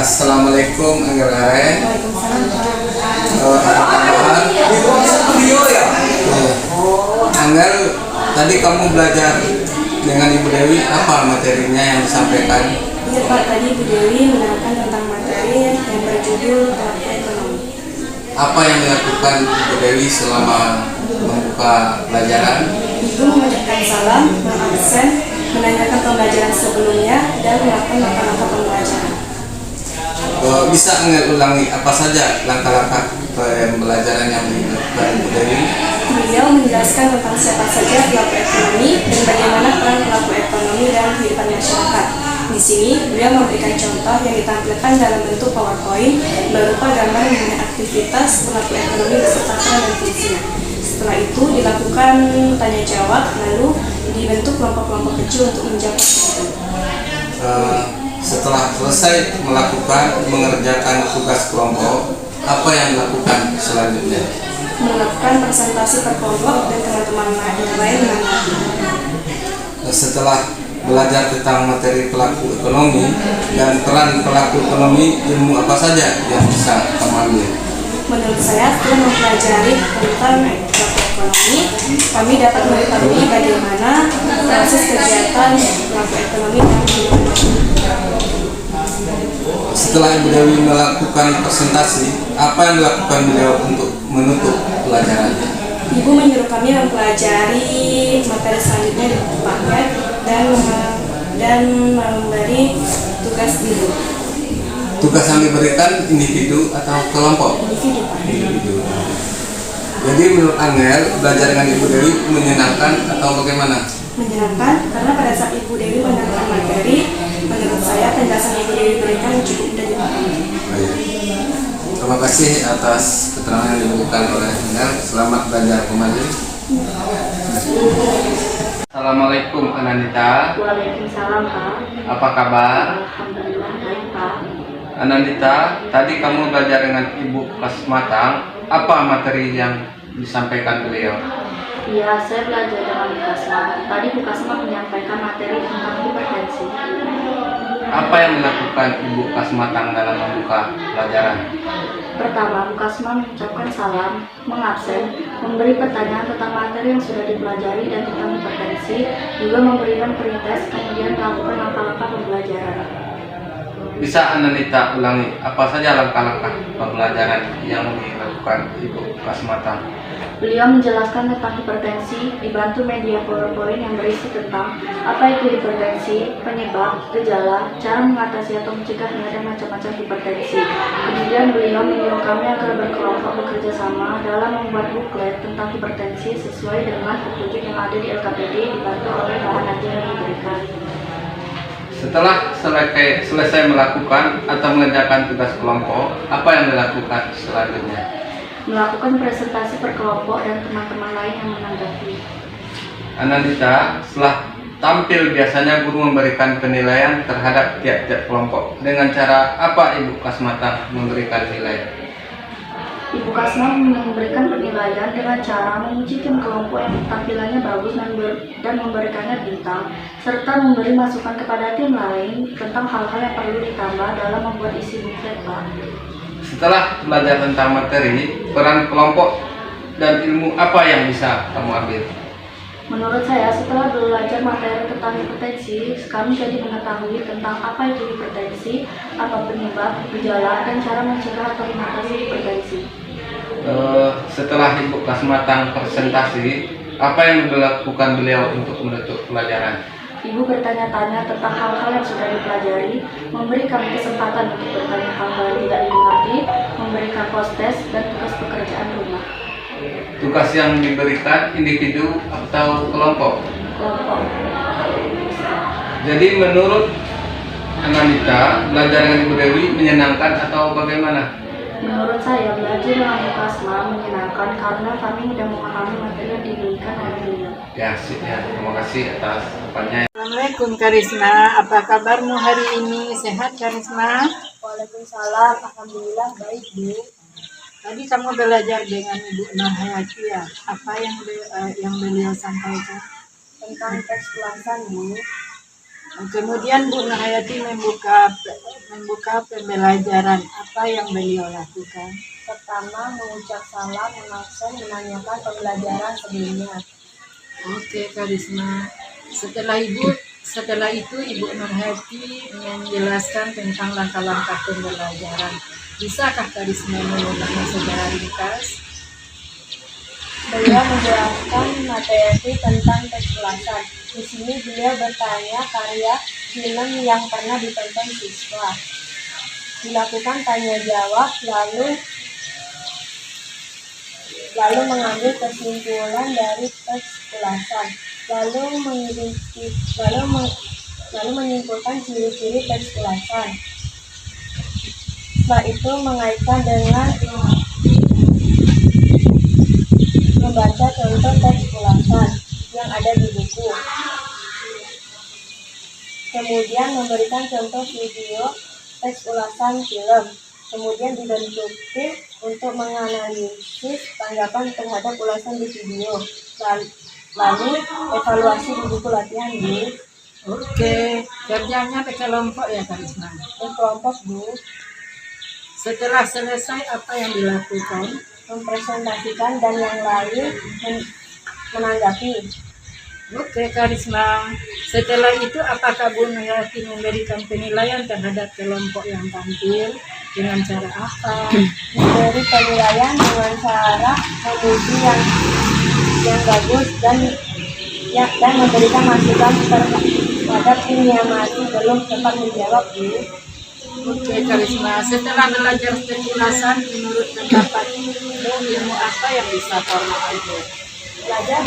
Assalamualaikum Angger. Waalaikumsalam. Apa kabar? Angger, tadi kamu belajar dengan Ibu Dewi, apa materinya yang disampaikan? Iya Pak, tadi Ibu Dewi menerangkan tentang materi yang berjudul pelaku ekonomi. Apa yang dilakukan Ibu Dewi selama membuka pelajaran? Ibu mengucapkan salam, mengabsen, menanyakan pembelajaran sebelumnya, dan melakukan langkah-langkah pembelajaran. Bisa Angger ulangi apa saja langkah-langkah pembelajaran yang dilakukan Ibu Dewi? Beliau menjelaskan tentang siapa saja pelaku ekonomi dan bagaimana peran pelaku ekonomi dalam kehidupan masyarakat. Di sini, beliau memberikan contoh yang ditampilkan dalam bentuk PowerPoint berupa gambar mengenai aktivitas pelaku ekonomi beserta peran dan fungsinya. Setelah itu dilakukan tanya jawab, lalu dibentuk kelompok-kelompok kecil untuk menjawab pertanyaan. Setelah selesai mengerjakan tugas kelompok, apa yang dilakukan selanjutnya? Melakukan presentasi per kelompok dan teman-teman yang lain menanggapi. Setelah belajar tentang materi pelaku ekonomi dan peran pelaku ekonomi, ilmu apa saja yang bisa kamu ambil? Menurut saya, setelah mempelajari tentang pelaku ekonomi, kami dapat mengetahui bagaimana proses kegiatan pelaku ekonomi dalam kehidupan masyarakat. Setelah Ibu Dewi melakukan presentasi, apa yang dilakukan beliau untuk menutup pelajarannya? Ibu menyuruh kami mempelajari materi selanjutnya di paket dan memberi tugas ibu. Tugas yang diberikan individu atau kelompok? Individu, Pak. Individu. Jadi menurut Angel, belajar dengan Ibu Dewi menyenangkan atau bagaimana? Menyenangkan, karena pada saat Ibu Dewi menerangkan materi, menurut saya penjelasan Ibu Dewi berikan cukup mudah dipahami. Terima kasih atas keterangan yang diberikan oleh Angel. Selamat belajar kembali. Assalamualaikum Anandita. Waalaikumsalam, Pak. Apa kabar? Alhamdulillah baik, Pak. Anandita, tadi kamu belajar dengan Ibu Kasmatang. Apa materi yang disampaikan beliau? Iya, saya belajar dengan Bu Kasma. Tadi Bu Kasma menyampaikan materi tentang hipertensi. Apa yang dilakukan Ibu Kasmatang dalam membuka pelajaran? Pertama, Bu Kasma mengucapkan salam, mengabsen, memberi pertanyaan tentang materi yang sudah dipelajari dan tentang hipertensi, juga memberikan pretest, kemudian melakukan langkah-langkah pembelajaran. Bisa Anandita ulangi apa saja langkah-langkah pembelajaran yang dilakukan Ibu Kasmatang? Beliau menjelaskan tentang hipertensi, dibantu media PowerPoint yang berisi tentang apa itu hipertensi, penyebab, gejala, cara mengatasi atau mencegahnya, dan macam-macam hipertensi. Kemudian beliau menyuruh kami agar berkelompok bekerja sama dalam membuat buklet tentang hipertensi sesuai dengan petunjuk yang ada di LKPD, dibantu oleh bahan ajar yang diberikan. Setelah selesai melakukan atau mengerjakan tugas kelompok, apa yang dilakukan selanjutnya? Melakukan presentasi per kelompok dan teman-teman lain yang menanggapi. Anandita, setelah tampil biasanya guru memberikan penilaian terhadap tiap-tiap kelompok. Dengan cara apa Ibu Kasmatang memberikan nilai? Ibu Kasma memberikan penilaian dengan cara memuji tim kelompok yang tampilannya bagus dan memberikannya bintang, serta memberi masukan kepada tim lain tentang hal-hal yang perlu ditambah dalam membuat isi buklet, Pak. Setelah belajar tentang materi, peran kelompok dan ilmu apa yang bisa kamu ambil? Menurut saya, setelah belajar materi tentang hipertensi, kami jadi mengetahui tentang apa itu hipertensi, apa penyebab, gejala, dan cara mencegah atau mengatasi hipertensi. Setelah Ibu Kasmatang presentasi, apa yang dilakukan beliau untuk menutup pelajaran? Ibu bertanya-tanya tentang hal-hal yang sudah dipelajari, memberi kami kesempatan untuk bertanya hal-hal yang tidak dimengerti, memberikan post-test, dan tugas pekerjaan rumah. Tugas yang diberikan individu atau kelompok? Kelompok. Jadi menurut Anandita, belajar dengan Ibu Dewi menyenangkan atau bagaimana? Menurut saya, belajar dengan Bu Kasma menyenangkan karena kami sudah memahami materi yang diberikan oleh beliau. Ya, terima kasih atas jawabannya. Assalamualaikum Karisma, apa kabarmu hari ini? Sehat Karisma? Waalaikumsalam, alhamdulillah baik Bu. Tadi kamu belajar dengan Ibu Nahayati ya, apa yang beliau sampaikan? Tentang teks ulasan Bu. Kemudian Bu Nurhayati membuka pembelajaran. Apa yang beliau lakukan? Pertama, mengucap salam, mengabsen, menanyakan pembelajaran sebelumnya. Oke, Kak Risma. Setelah itu Ibu Nurhayati menjelaskan tentang langkah-langkah pembelajaran. Bisakah Kak Risma mengulangi secara ringkas? Beliau menjelaskan materi tentang tes ulasan. Di sini beliau bertanya karya film yang pernah ditonton siswa. Dilakukan tanya jawab, lalu mengambil kesimpulan dari tes ulasan, lalu menyimpulkan ciri-ciri tes ulasan. Setelah itu mengaitkan dengan membaca contoh teks ulasan yang ada di buku. Kemudian memberikan contoh video teks ulasan film. Kemudian dibentuk tim untuk menganalisis tanggapan terhadap ulasan di video. Lalu evaluasi di buku latihan, Bu. Oke, kerjanya berkelompok ya Kak Risma. Berkelompok, Bu. Setelah selesai apa yang dilakukan? Mempresentasikan dan yang lain menanggapi. Oke, Kak Risma. Setelah itu apakah Bu Nurhayati memberikan penilaian terhadap kelompok yang tampil dengan cara apa? Memberi penilaian dengan cara memuji yang bagus dan memberikan masukan terhadap tim yang masih belum sempat menjawab, Bu. Oke, Kak Risma. Setelah belajar penjelasan, menurut pendapat ilmu apa yang bisa formal? Belajar